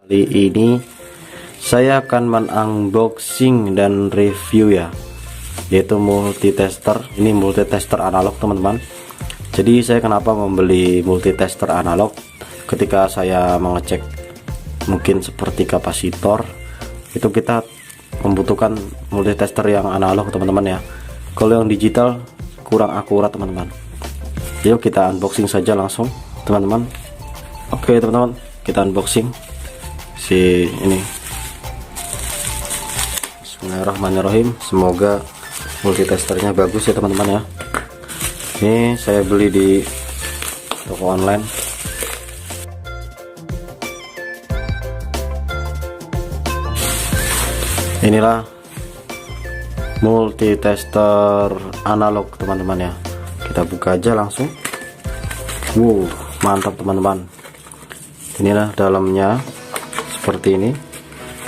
Kali ini saya akan men-unboxing dan review ya, yaitu multitester. Ini multitester analog teman-teman. Jadi saya kenapa membeli multitester analog? Ketika saya mengecek mungkin seperti kapasitor, itu kita membutuhkan multitester yang analog teman-teman ya. Kalau yang digital kurang akurat teman-teman. Yuk kita unboxing saja langsung teman-teman. Oke teman-teman, kita unboxing si ini. Bismillahirrahmanirrahim. Semoga multitesternya bagus ya teman-teman ya. Ini saya beli di toko online. Inilah multitester analog teman-teman ya. Kita buka aja langsung. Wow, mantap teman-teman. Inilah dalamnya seperti ini.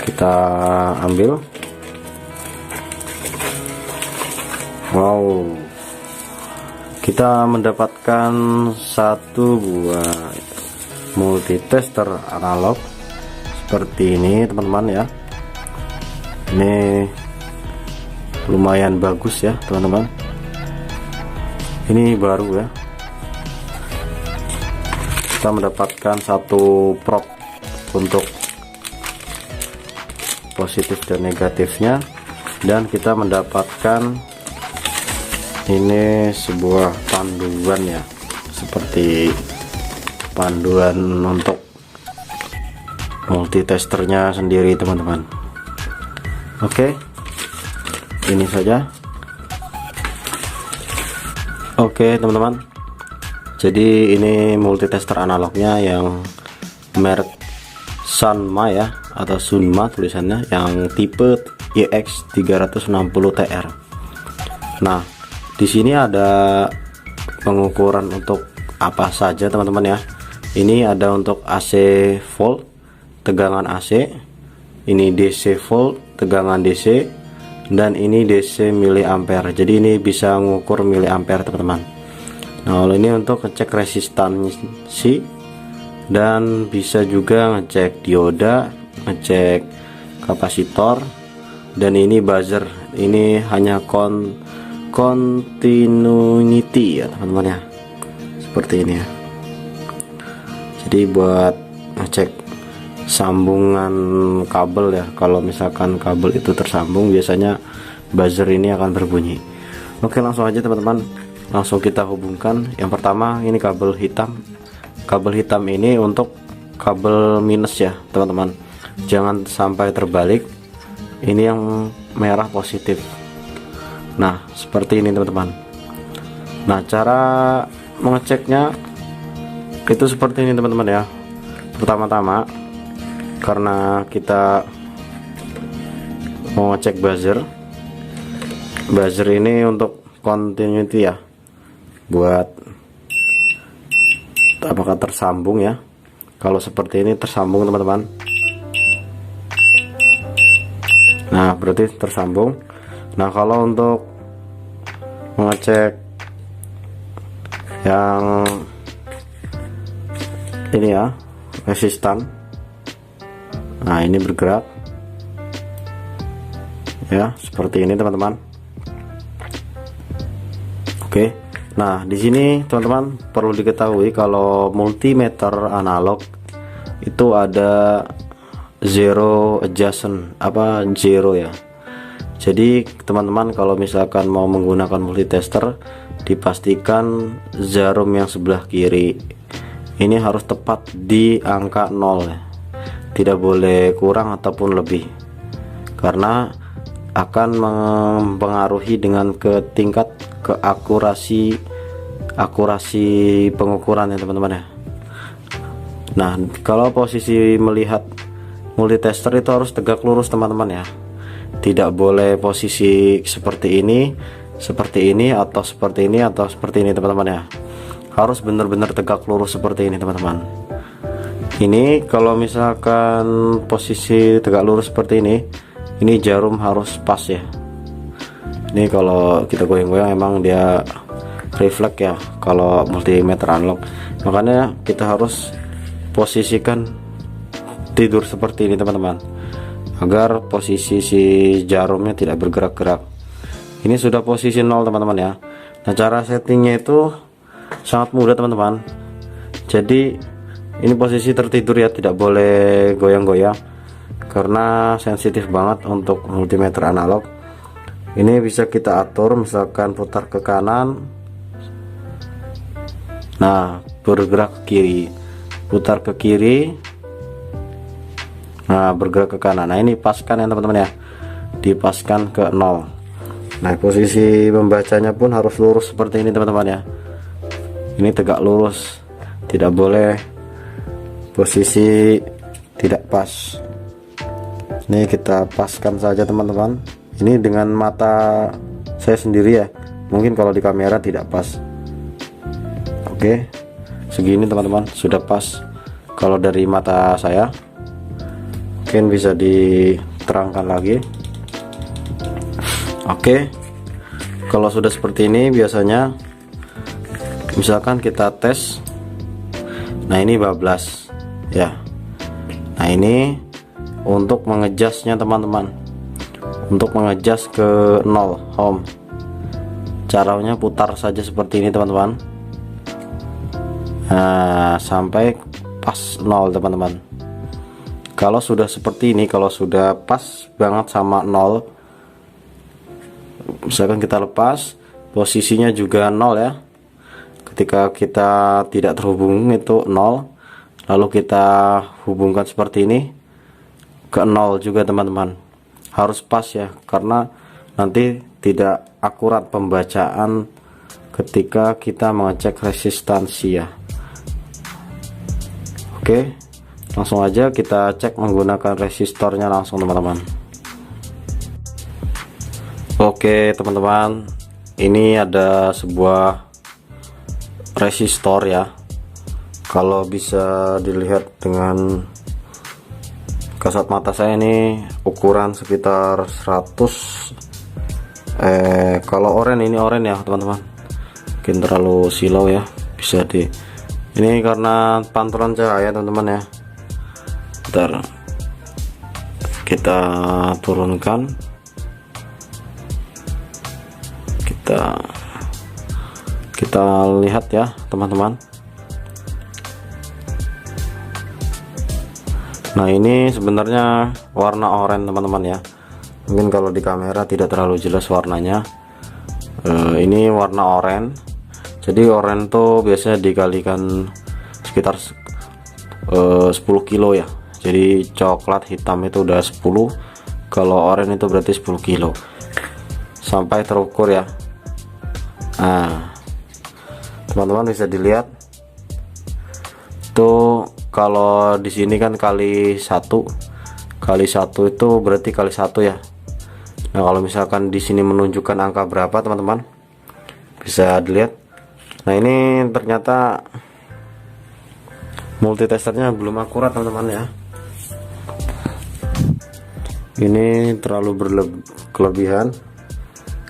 Kita ambil. Wow, kita mendapatkan satu buah multitester analog seperti ini teman-teman ya. Ini lumayan bagus ya teman-teman. Ini baru ya. Kita mendapatkan satu prop untuk positif dan negatifnya, dan kita mendapatkan ini sebuah panduan ya, seperti panduan untuk multitesternya sendiri teman-teman. Oke, ini saja. Oke teman-teman, jadi ini multitester analognya yang merek Sanma ya, atau Sunma tulisannya, yang tipe EX360TR. Nah, di sini ada pengukuran untuk apa saja teman-teman ya. Ini ada untuk AC volt, tegangan AC, ini DC volt, tegangan DC, dan ini DC miliampere. Jadi ini bisa mengukur miliampere teman-teman. Nah, ini untuk ngecek resistansi, dan bisa juga ngecek dioda, ngecek kapasitor, dan ini buzzer. Ini hanya continuity ya teman-teman ya, seperti ini ya. Jadi buat ngecek sambungan kabel ya, kalau misalkan kabel itu tersambung biasanya buzzer ini akan berbunyi. Oke, langsung aja teman-teman, langsung kita hubungkan. Yang pertama ini kabel hitam. Kabel hitam ini untuk kabel minus ya teman-teman, jangan sampai terbalik. Ini yang merah positif. Nah, seperti ini teman-teman. Nah, cara mengeceknya itu seperti ini teman-teman ya. Pertama-tama, karena kita mau ngecek buzzer ini untuk continuity ya, buat apakah tersambung ya. Kalau seperti ini tersambung teman-teman. Nah, berarti tersambung. Nah, kalau untuk mengecek yang ini ya, resistan, nah ini bergerak ya, seperti ini teman-teman. Oke, nah di sini teman-teman perlu diketahui kalau multimeter analog itu ada zero adjustment, apa zero ya. Jadi teman-teman kalau misalkan mau menggunakan multitester, dipastikan jarum yang sebelah kiri ini harus tepat di angka 0 ya. Tidak boleh kurang ataupun lebih, karena akan mempengaruhi dengan ke tingkat keakurasi pengukuran ya teman-teman ya. Nah, kalau posisi melihat multitester itu harus tegak lurus teman-teman ya. Tidak boleh posisi seperti ini, atau seperti ini, atau seperti ini teman-teman ya. Harus benar-benar tegak lurus seperti ini teman-teman. Ini kalau misalkan posisi tegak lurus seperti ini jarum harus pas ya. Ini kalau kita goyang-goyang emang dia refleks ya kalau multimeter analog. Makanya kita harus posisikan tidur seperti ini teman-teman, agar posisi si jarumnya tidak bergerak-gerak. Ini sudah posisi 0 teman-teman ya. Nah, cara settingnya itu sangat mudah teman-teman. Jadi ini posisi tertidur ya, tidak boleh goyang-goyang karena sensitif banget untuk multimeter analog. Ini bisa kita atur, misalkan putar ke kanan, nah bergerak ke kiri, putar ke kiri, nah bergerak ke kanan. Nah ini paskan ya teman-teman ya, dipaskan ke 0. Nah posisi membacanya pun harus lurus seperti ini teman-teman ya. Ini tegak lurus, tidak boleh posisi tidak pas. Ini kita paskan saja teman-teman. Ini dengan mata saya sendiri ya, mungkin kalau di kamera tidak pas. Oke, segini teman-teman, sudah pas. Kalau dari mata saya mungkin bisa diterangkan lagi. Oke, kalau sudah seperti ini biasanya misalkan kita tes. Nah ini bablas ya. Nah ini untuk mengejasnya teman-teman, untuk mengejas ke 0 home, caranya putar saja seperti ini teman-teman. Nah sampai pas 0 teman-teman. Kalau sudah seperti ini, kalau sudah pas banget sama 0, misalkan kita lepas, posisinya juga 0 ya. Ketika kita tidak terhubung itu 0, lalu kita hubungkan seperti ini ke 0 juga teman-teman. Harus pas ya, karena nanti tidak akurat pembacaan ketika kita mengecek resistansi ya. Oke, langsung aja kita cek menggunakan resistornya langsung teman-teman. Oke teman-teman, ini ada sebuah resistor ya. Kalau bisa dilihat dengan kasat mata saya, ini ukuran sekitar 100. Kalau oranye, ini oranye ya teman-teman, mungkin terlalu silau ya, bisa di ini karena pantulan cahaya teman-teman ya. Bentar, kita turunkan, kita lihat ya teman-teman. Nah ini sebenarnya warna oranye teman-teman ya, mungkin kalau di kamera tidak terlalu jelas warnanya. Ini warna oranye. Jadi oranye tuh biasanya dikalikan sekitar 10 kilo ya. Jadi coklat hitam itu udah 10, kalau oranye itu berarti 10 kilo sampai terukur ya. Nah teman-teman bisa dilihat tuh, kalau di sini kan kali 1 itu berarti kali 1 ya. Nah kalau misalkan di sini menunjukkan angka berapa teman-teman, bisa dilihat. Nah ini ternyata multitesternya belum akurat teman-teman ya. Ini terlalu kelebihan.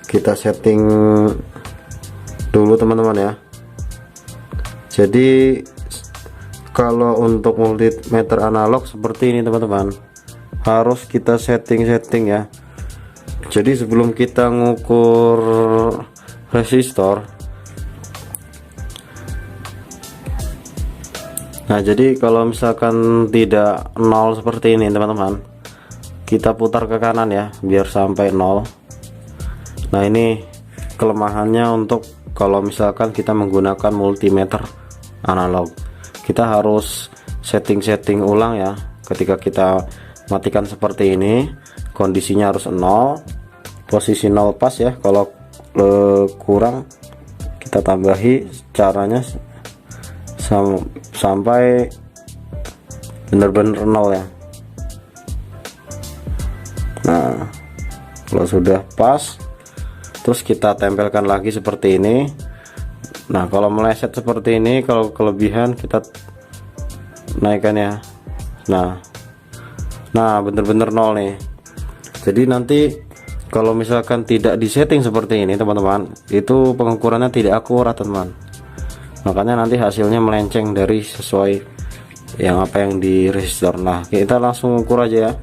Kita setting dulu teman-teman ya. Jadi kalau untuk multimeter analog seperti ini teman-teman, harus kita setting ya. Jadi sebelum kita ngukur resistor, nah jadi kalau misalkan tidak 0 seperti ini teman-teman, kita putar ke kanan ya biar sampai 0. Nah ini kelemahannya untuk kalau misalkan kita menggunakan multimeter analog, kita harus setting ulang ya. Ketika kita matikan seperti ini, kondisinya harus 0, posisi 0 pas ya. Kalau kurang kita tambahi caranya sampai benar-benar 0 ya. Nah kalau sudah pas, terus kita tempelkan lagi seperti ini. Nah kalau meleset seperti ini, kalau kelebihan kita naikkan ya. Nah bener-bener 0 nih. Jadi nanti kalau misalkan tidak disetting seperti ini teman-teman, itu pengukurannya tidak akurat teman. Makanya nanti hasilnya melenceng dari sesuai yang di resistor. Nah, kita langsung ukur aja ya.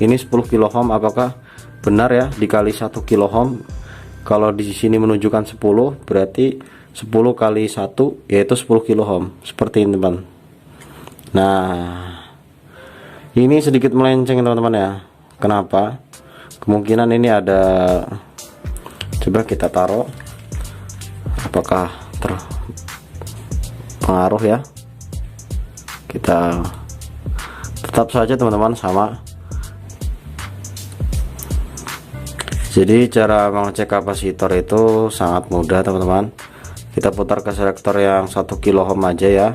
Ini 10 kilo ohm, apakah benar ya dikali 1 kilo ohm? Kalau di sini menunjukkan 10, berarti 10 kali 1 yaitu 10 kilo ohm, seperti ini teman. Nah, ini sedikit melenceng teman-teman ya. Kenapa? Kemungkinan ini ada, coba kita taruh, apakah terpengaruh ya. Kita tetap saja teman-teman sama. Jadi cara mengecek kapasitor itu sangat mudah teman-teman. Kita putar ke selektor yang 1 kilo ohm aja ya,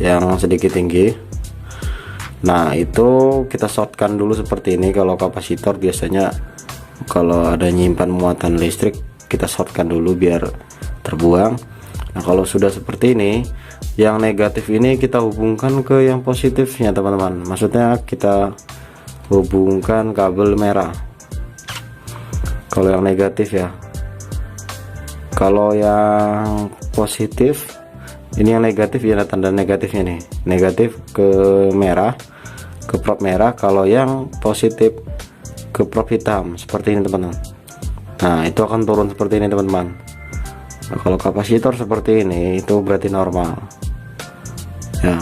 yang sedikit tinggi. Nah, itu kita shortkan dulu seperti ini. Kalau kapasitor biasanya kalau ada nyimpan muatan listrik, kita shortkan dulu biar terbuang. Nah, kalau sudah seperti ini, yang negatif ini kita hubungkan ke yang positifnya teman-teman. Maksudnya kita hubungkan kabel merah. Kalau yang negatif ya. Kalau yang positif, ini yang negatif ya, tanda negatifnya nih, negatif ke merah, ke prop merah. Kalau yang positif ke prop hitam, seperti ini teman-teman. Nah, itu akan turun seperti ini teman-teman. Nah, kalau kapasitor seperti ini itu berarti normal ya.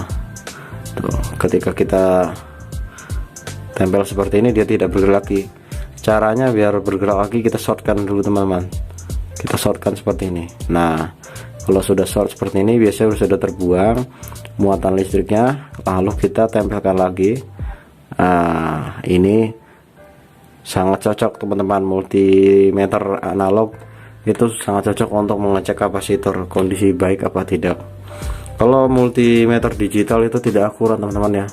Tuh, ketika kita tempel seperti ini dia tidak bergerak lagi. Caranya biar bergerak lagi, kita shortkan dulu teman-teman. Kita shortkan seperti ini. Nah, kalau sudah short seperti ini biasanya sudah terbuang muatan listriknya, lalu kita tempelkan lagi. Nah, ini sangat cocok teman-teman, multimeter analog itu sangat cocok untuk mengecek kapasitor kondisi baik apa tidak. Kalau multimeter digital itu tidak akurat teman-teman ya,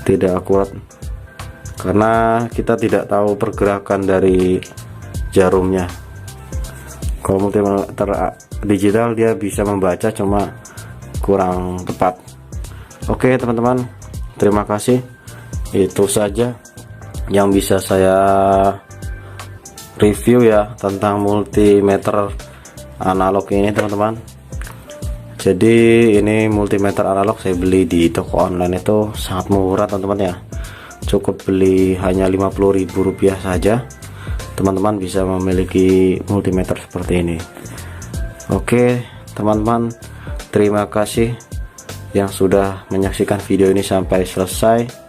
tidak akurat karena kita tidak tahu pergerakan dari jarumnya. Kalau multimeter digital dia bisa membaca, cuma kurang tepat. Oke teman-teman, terima kasih. Itu saja yang bisa saya review ya tentang multimeter analog ini teman-teman. Jadi ini multimeter analog saya beli di toko online itu sangat murah teman-teman ya. Cukup beli hanya Rp50.000 saja, teman-teman bisa memiliki multimeter seperti ini. Oke teman-teman, terima kasih yang sudah menyaksikan video ini sampai selesai.